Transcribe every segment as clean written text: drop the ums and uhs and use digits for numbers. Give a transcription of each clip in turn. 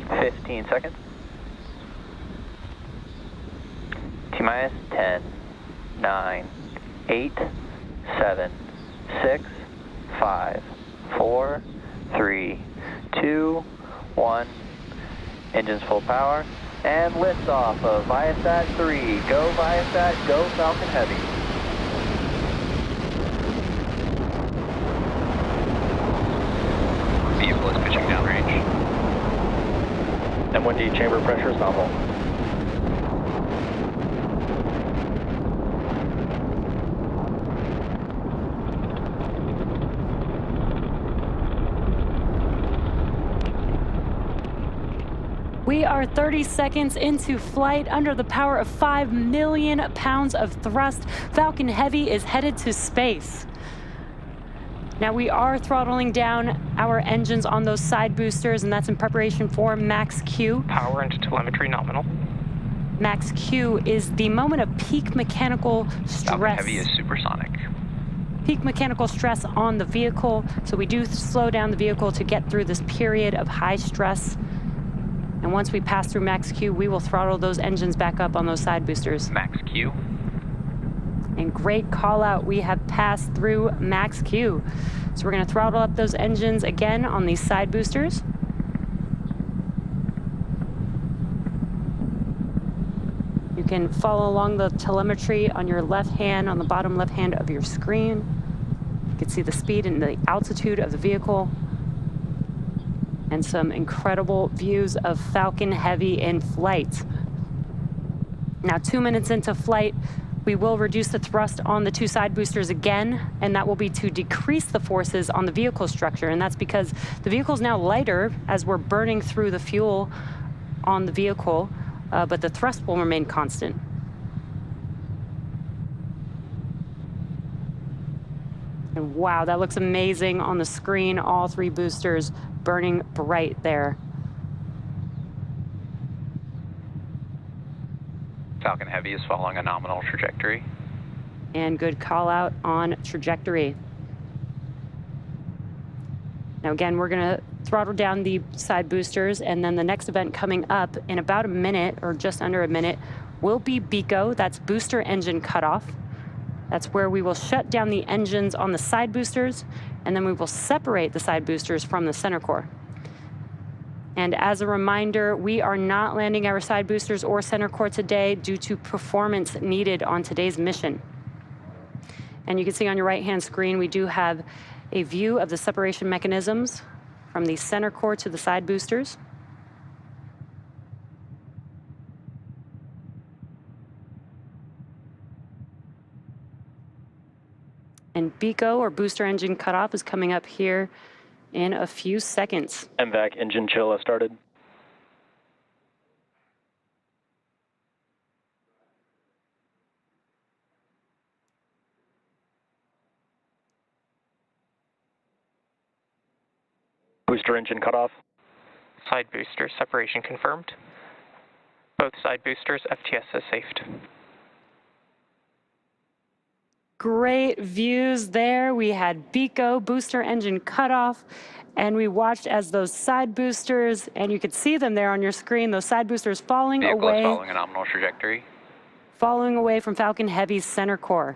15 seconds. T-minus 10, 9, 8, 7, 6, 5, 4, 3, 2, 1. Engines full power. And liftoff of VIASAT 3. Go VIASAT, go Falcon Heavy. Vehicle is pitching downrange. M1D chamber pressure is nominal. We are 30 seconds into flight under the power of 5 million pounds of thrust. Falcon Heavy is headed to space. Now we are throttling down our engines on those side boosters, and that's in preparation for max Q. Power into telemetry nominal. Max Q is the moment of peak mechanical stress. Falcon Heavy is supersonic. Peak mechanical stress on the vehicle, so we do slow down the vehicle to get through this period of high stress. And once we pass through max Q, we will throttle those engines back up on those side boosters. Max Q. And great call out, we have passed through max Q. So we're gonna throttle up those engines again on these side boosters. You can follow along the telemetry on your left hand, on the bottom left hand of your screen. You can see the speed and the altitude of the vehicle. And some incredible views of Falcon Heavy in flight. Now, 2 minutes into flight, we will reduce the thrust on the two side boosters again, and that will be to decrease the forces on the vehicle structure. And that's because the vehicle is now lighter as we're burning through the fuel on the vehicle, but the thrust will remain constant. And wow, that looks amazing on the screen, all three boosters burning bright there. Falcon Heavy is following a nominal trajectory. And good call out on trajectory. Now again, we're gonna throttle down the side boosters, and then the next event coming up in about a minute, or just under a minute, will be BECO. That's booster engine cutoff. That's where we will shut down the engines on the side boosters, and then we will separate the side boosters from the center core. And as a reminder, we are not landing our side boosters or center core today due to performance needed on today's mission. And you can see on your right-hand screen, we do have a view of the separation mechanisms from the center core to the side boosters. And BECO, or booster engine cutoff, is coming up here in a few seconds. MVAC engine chill has started. Booster engine cutoff. Side booster separation confirmed. Both side boosters, FTS has safed. Great views there. We had BECO, booster engine cutoff, and we watched as those side boosters, and you could see them there on your screen, those side boosters falling Vehicle away. is following a nominal trajectory. Falling away from Falcon Heavy's center core.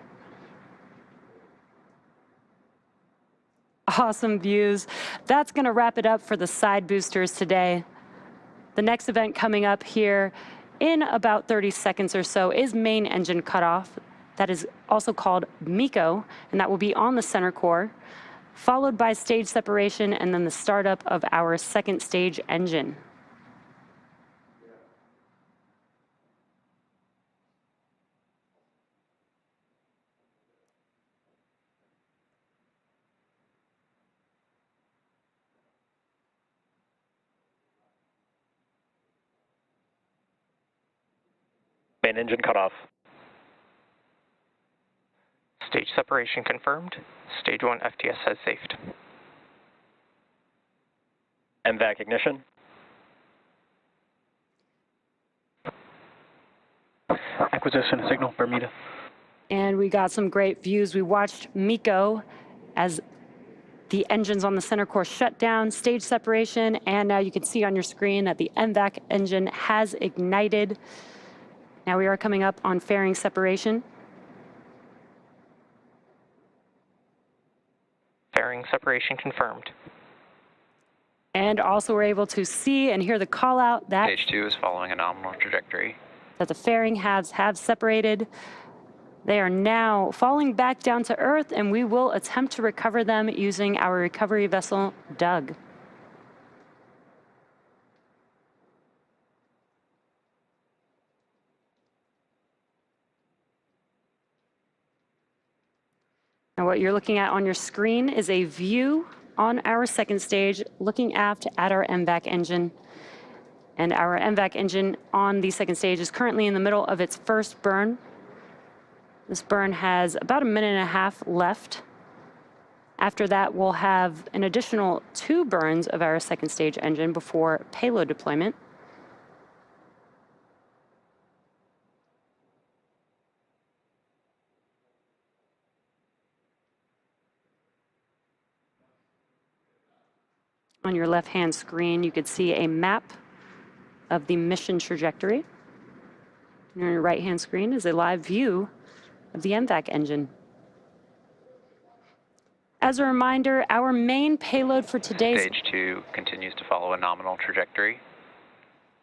Awesome views. That's gonna wrap it up for the side boosters today. The next event coming up here in about 30 seconds or so is main engine cutoff. That is also called MECO, and that will be on the center core, followed by stage separation and then the startup of our second stage engine. Main engine cutoff. Stage separation confirmed. Stage 1 FTS has safed. MVAC ignition. Acquisition signal, Bermuda. And we got some great views. We watched MECO as The engines on the center core shut down, stage separation, and now you can see on your screen that the MVAC engine has ignited. Now we are coming up on fairing separation. Fairing separation confirmed. And also we're able to see and hear the call out that, Stage 2 is following a nominal trajectory. that the fairing halves have separated. They are now falling back down to Earth, and we will attempt to recover them using our recovery vessel, Doug. Now what you're looking at on your screen is a view on our second stage, looking aft at our MVAC engine. And our MVAC engine on the second stage is currently in the middle of its first burn. This burn has about 1.5 minutes left. After that, we'll have an additional 2 burns of our second stage engine before payload deployment. On your left-hand screen, you could see a map of the mission trajectory. And on your right-hand screen is a live view of the MVAC engine. As a reminder, our main payload for today's... Stage 2 continues to follow a nominal trajectory.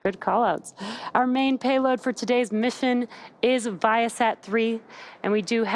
Good call-outs. Our main payload for today's mission is VIASAT 3, and we do have